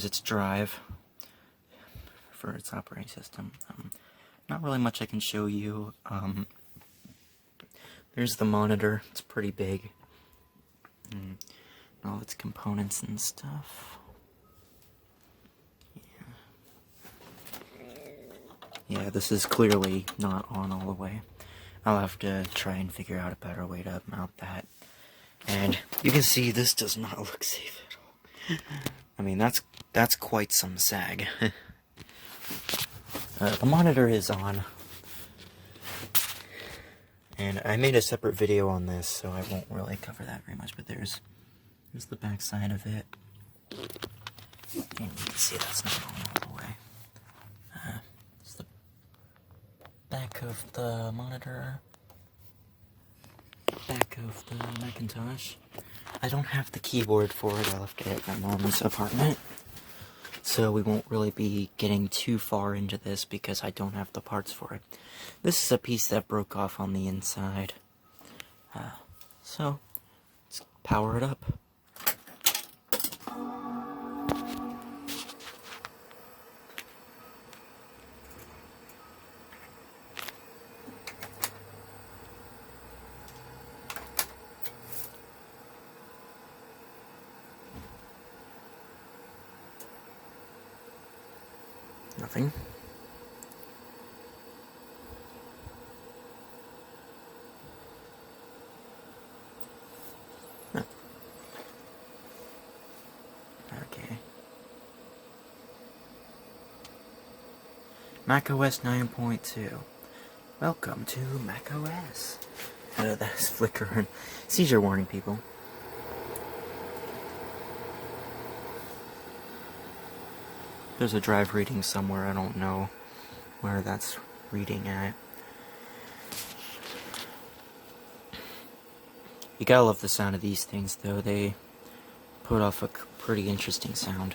as its drive for its operating system. Not really much I can show you. There's the monitor. It's pretty big. And all its components and stuff. Yeah, this is clearly not on all the way. I'll have to try and figure out a better way to mount that. And you can see this does not look safe at all. I mean, that's quite some sag. The monitor is on. And I made a separate video on this, so I won't really cover that very much, but there's the back side of it. And you can see that's not going all the way. It's the back of the monitor. Back of the Macintosh. I don't have the keyboard for it. I left it at my mom's apartment. So we won't really be getting too far into this because I don't have the parts for it. This is a piece that broke off on the inside. So, let's power it up. Nothing. Huh. Okay. macOS 9.2. Welcome to macOS. That's flickering. Seizure warning, people. There's a drive reading somewhere, I don't know where that's reading at. You gotta love the sound of these things, though. They put off a pretty interesting sound.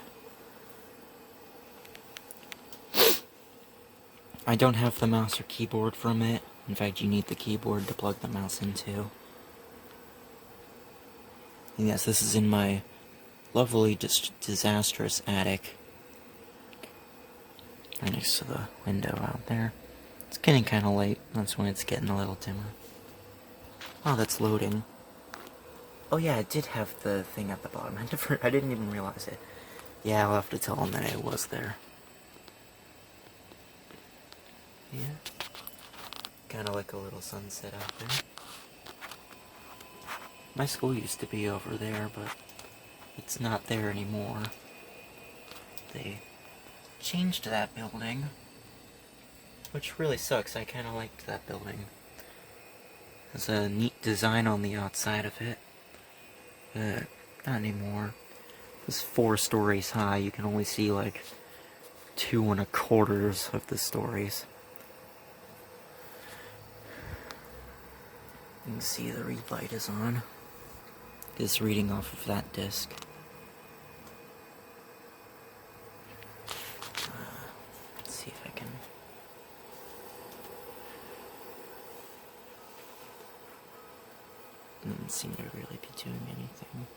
I don't have the mouse or keyboard from it. In fact, you need the keyboard to plug the mouse into. And yes, this is in my lovely, disastrous attic. Right next to the window out there. It's getting kind of late. That's when it's getting a little dimmer. Oh, that's loading. Oh yeah, it did have the thing at the bottom. I didn't even realize it. Yeah, I'll have to tell them that it was there. Yeah. Kind of like a little sunset out there. My school used to be over there, but it's not there anymore. They changed that building, which really sucks. I kind of liked that building. There's a neat design on the outside of it, but not anymore. It's 4 stories high. You can only see like 2 1/4 of the stories. You can see the read light is on. It's reading off of that disc. Let's see if I can. Doesn't seem to really be doing anything.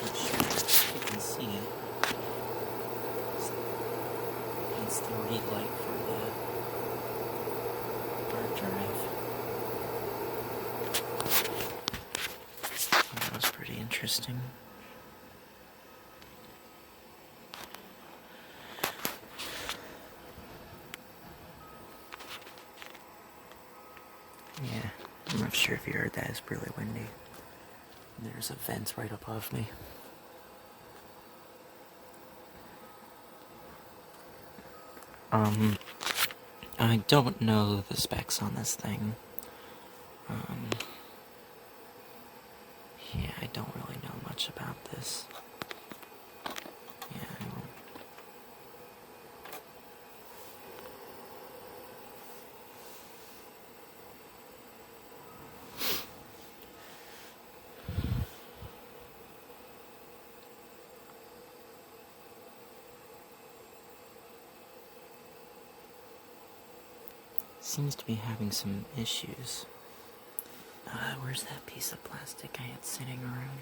Not sure if you can see it. It's the read light for the hard drive. That was pretty interesting. Yeah, I'm not sure if you heard that. It's really windy. There's a vent right above me. I don't know the specs on this thing. Yeah, I don't really know much about this. Yeah, I won't. seems to be having some issues. Where's that piece of plastic I had sitting around?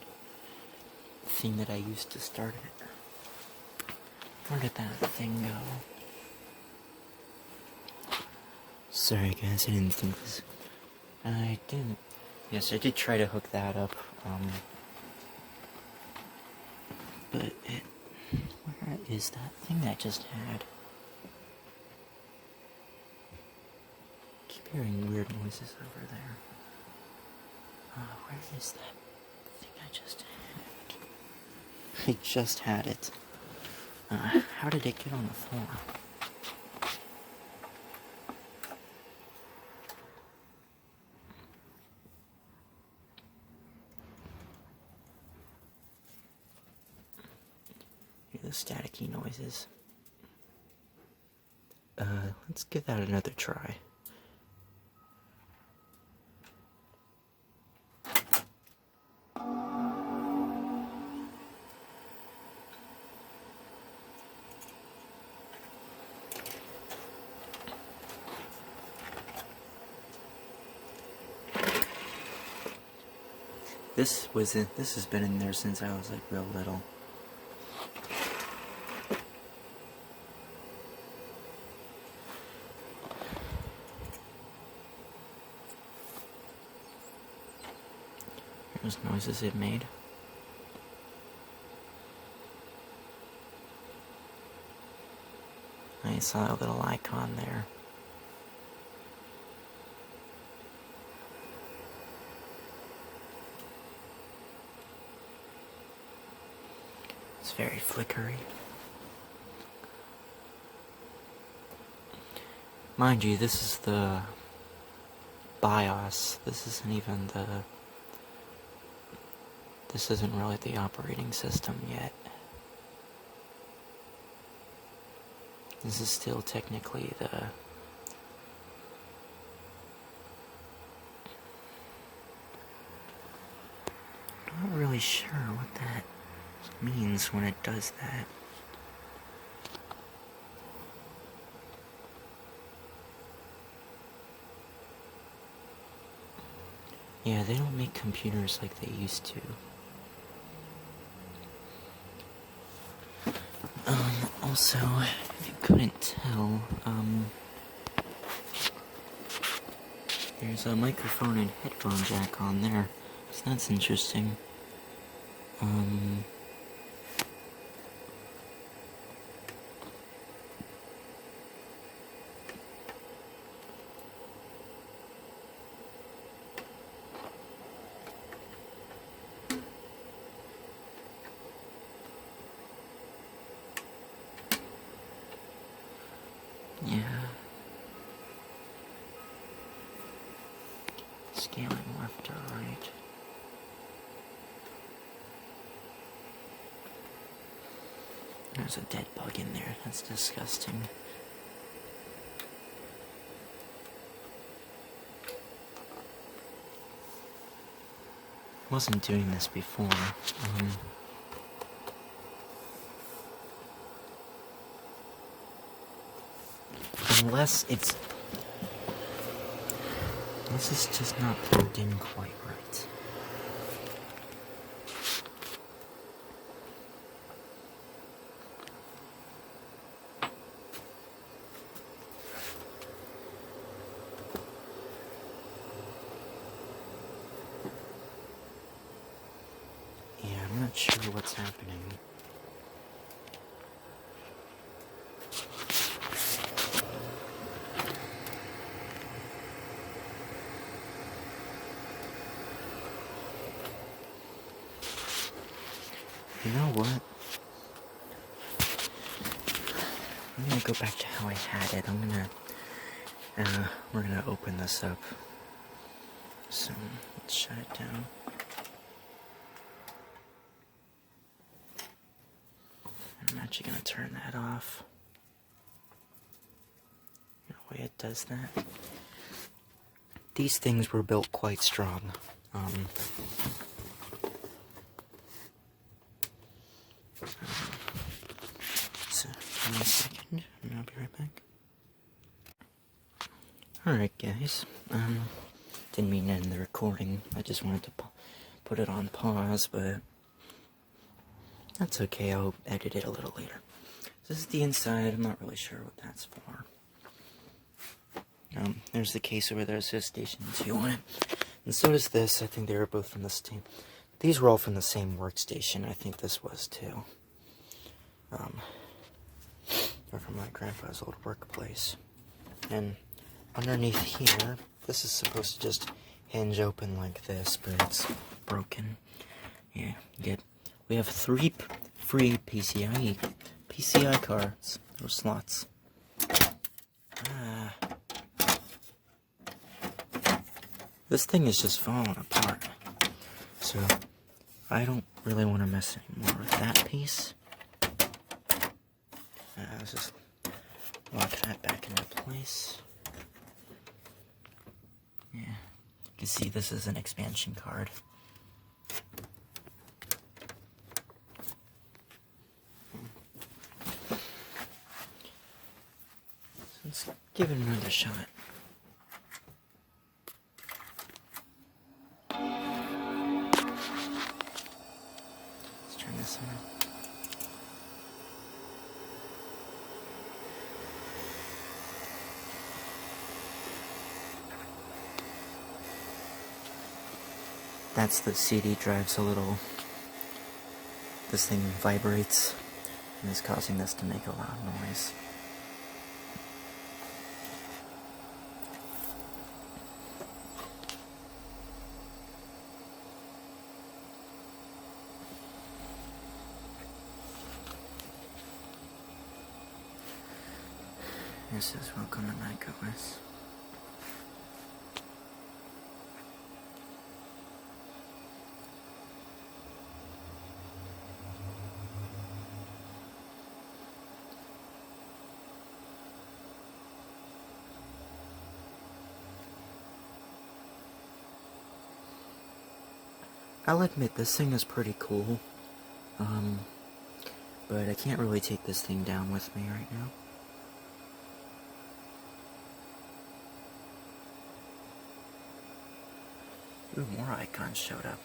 The thing that I used to start it. Where did that thing go? Sorry guys, I didn't think this. I didn't. Yes, I did try to hook that up. But it. Where is that thing I just had? Keep hearing weird noises over there. Where is that thing I just had? I just had it. How did it get on the floor? Hear the staticky noises. Let's give that another try. This has been in there since I was like real little. Here's noises it made. I saw a little icon there. It's very flickery. Mind you, this is the BIOS. This isn't really the operating system yet. This is still technically the... I'm not really sure what that means when it does that. Yeah, they don't make computers like they used to. Also, if you couldn't tell, there's a microphone and headphone jack on there, so that's interesting. Yeah. Scaling left to right. There's a dead bug in there. That's disgusting. I wasn't doing this before. Unless it's just not plugged in quite right. Yeah, I'm not sure what's happening. You know what? I'm gonna go back to how I had it. We're gonna open this up. So, let's shut it down. I'm actually gonna turn that off. The way it does that. These things were built quite strong. So, give me a second, and I'll be right back. Alright guys, didn't mean to end the recording, I just wanted to put it on pause, but that's okay, I'll edit it a little later. This is the inside, I'm not really sure what that's for. There's the case over there, it says Station 2 on it. And so does this, I think they were both from the same, these were all from the same workstation, I think this was too. They're from my grandpa's old workplace. And underneath here, this is supposed to just hinge open like this, but it's broken. Yeah, we have 3 free PCI cards, or slots. This thing is just falling apart. So, I don't really want to mess anymore with that piece. Let's just lock that back into place. Yeah, you can see this is an expansion card. So let's give it another shot. Let's turn this on. That's the CD drive's a little, this thing vibrates and is causing this to make a loud noise. This is welcome to Mac OS. I'll admit, this thing is pretty cool, but I can't really take this thing down with me right now. Ooh, more icons showed up.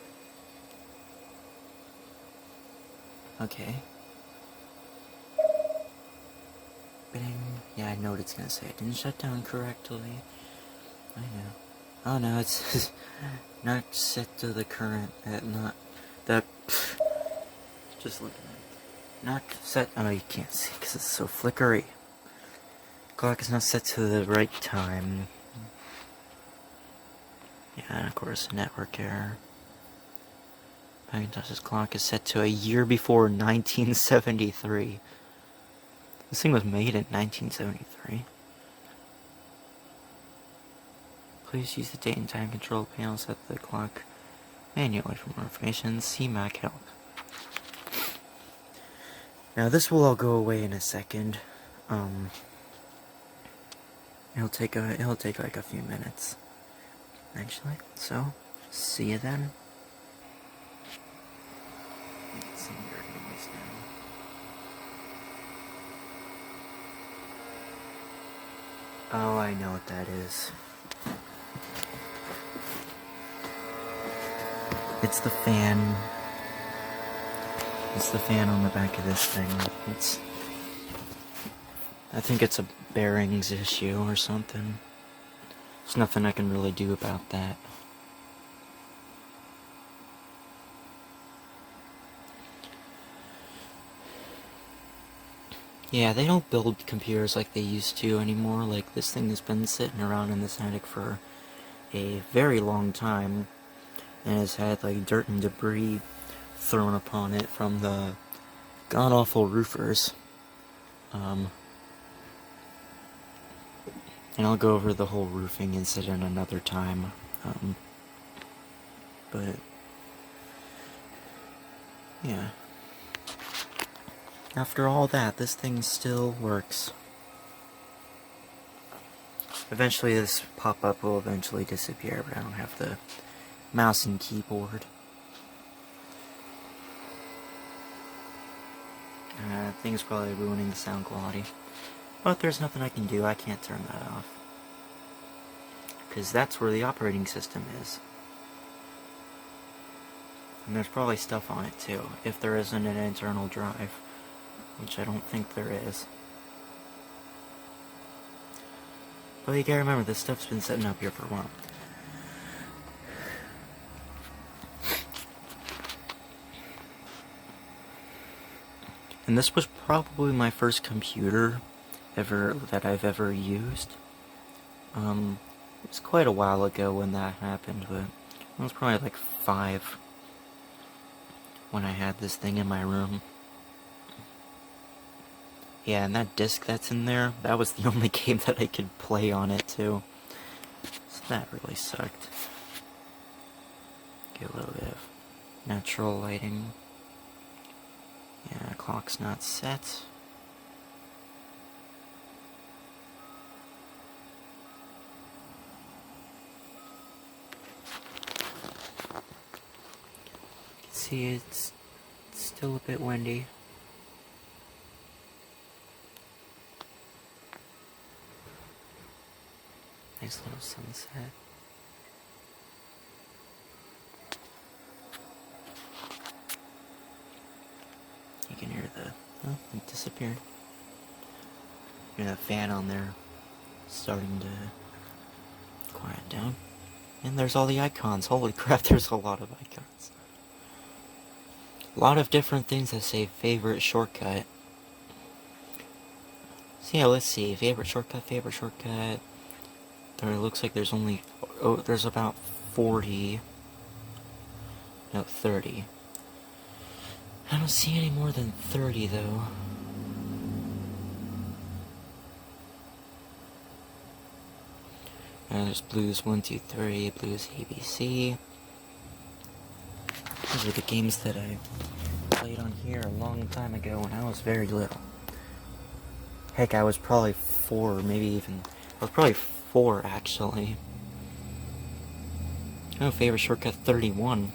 Okay. Bing. Yeah, I know what it's gonna say. It didn't shut down correctly. I know. Oh no, it's not set to the current, not the, just look at it. Not set, oh you can't see because it's so flickery. Clock is not set to the right time. Yeah, and of course, network error. Macintosh's clock is set to a year before 1973. This thing was made in 1973. Please use the date and time control panel, set the clock manually. For more information, see Mac help. Now this will all go away in a second. It'll take like a few minutes, actually. So, see you then. Some weird noise now. Oh, I know what that is. It's the fan. It's the fan on the back of this thing. I think it's a bearings issue or something. There's nothing I can really do about that. Yeah, they don't build computers like they used to anymore. Like, this thing has been sitting around in this attic for a very long time, and has had like dirt and debris thrown upon it from the god-awful roofers. And I'll go over the whole roofing incident another time. But yeah. After all that, this thing still works. Eventually this pop-up will eventually disappear, but I don't have the mouse and keyboard. Thing's probably ruining the sound quality. But there's nothing I can do, I can't turn that off. because that's where the operating system is. And there's probably stuff on it too, if there isn't an internal drive, which I don't think there is. But you gotta remember, this stuff's been sitting up here for a while. And this was probably my first computer that I've ever used. It was quite a while ago when that happened, but I was probably like 5 when I had this thing in my room. Yeah, and that disc that's in there, that was the only game that I could play on it too. So that really sucked. Get a little bit of natural lighting. Yeah, clock's not set. See, it's still a bit windy. Nice little sunset. You can hear oh, it disappeared. Hear that fan on there starting to quiet down. And there's all the icons. Holy crap, there's a lot of icons. A lot of different things that say favorite shortcut. So yeah, let's see. Favorite shortcut. There looks like there's only... Oh, there's about 40. No, 30. I don't see any more than 30, though. And there's Blues 1, 2, 3, Blues ABC. Those are the games that I played on here a long time ago when I was very little. Heck, I was probably 4, maybe even... I was probably 4, actually. Oh, favorite shortcut 31.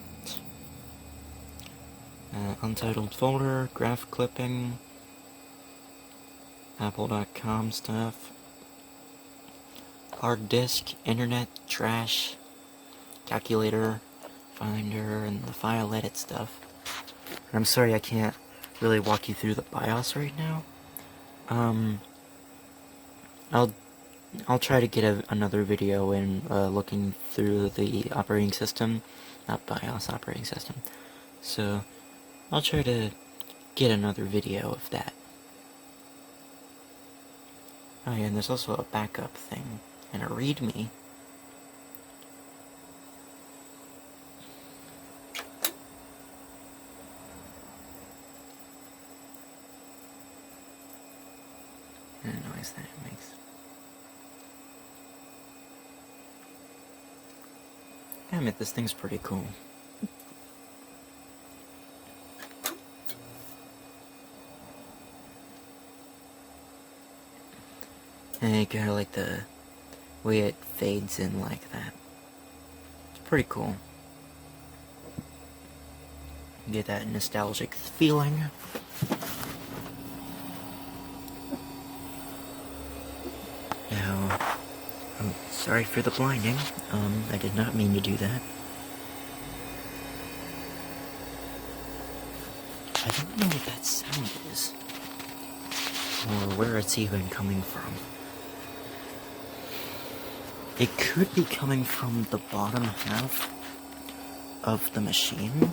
Untitled folder, graph clipping, Apple.com stuff, hard disk, internet, trash, calculator, finder, and the file edit stuff. I'm sorry I can't really walk you through the BIOS right now. I'll try to get another video in looking through the operating system, not BIOS, operating system. So I'll try to get another video of that. Oh yeah, and there's also a backup thing and a README. And the noise that it makes. Damn it, this thing's pretty cool. And you kinda like the way it fades in like that. It's pretty cool. You get that nostalgic feeling. Now, oh, sorry for the blinding. I did not mean to do that. I don't know what that sound is, or where it's even coming from. It could be coming from the bottom half of the machine.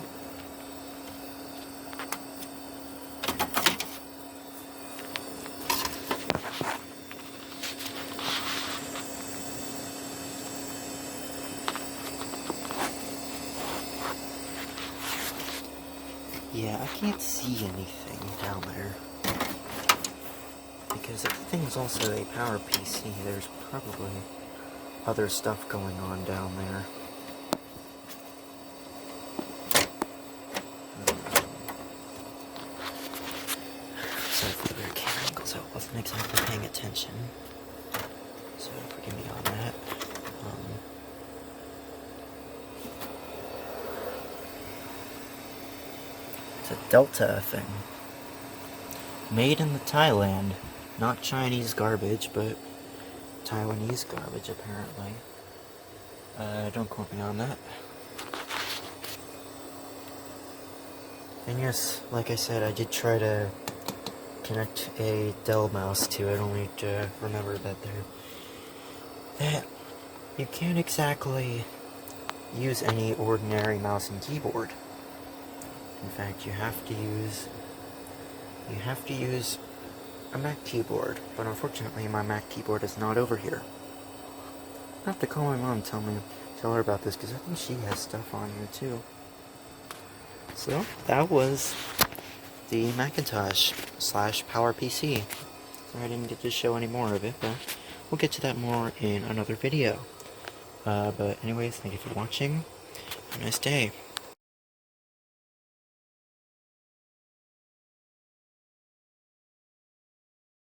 Yeah, I can't see anything down there. Because if the thing's also a power PC, there's probably other stuff going on down there. Sorry for the weird camera angles, I wasn't exactly paying attention. So forgive me on that. It's a Delta thing. Made in the Thailand. Not Chinese garbage, but Taiwanese garbage, apparently. Don't quote me on that. And yes, like I said, I did try to connect a Dell mouse to it, only to remember that you can't exactly use any ordinary mouse and keyboard. In fact, you have to use a Mac keyboard, but unfortunately my Mac keyboard is not over here. I have to call my mom and tell her about this, because I think she has stuff on here too. So, that was the Macintosh / PowerPC. Sorry I didn't get to show any more of it, but we'll get to that more in another video. But anyways, thank you for watching. Have a nice day.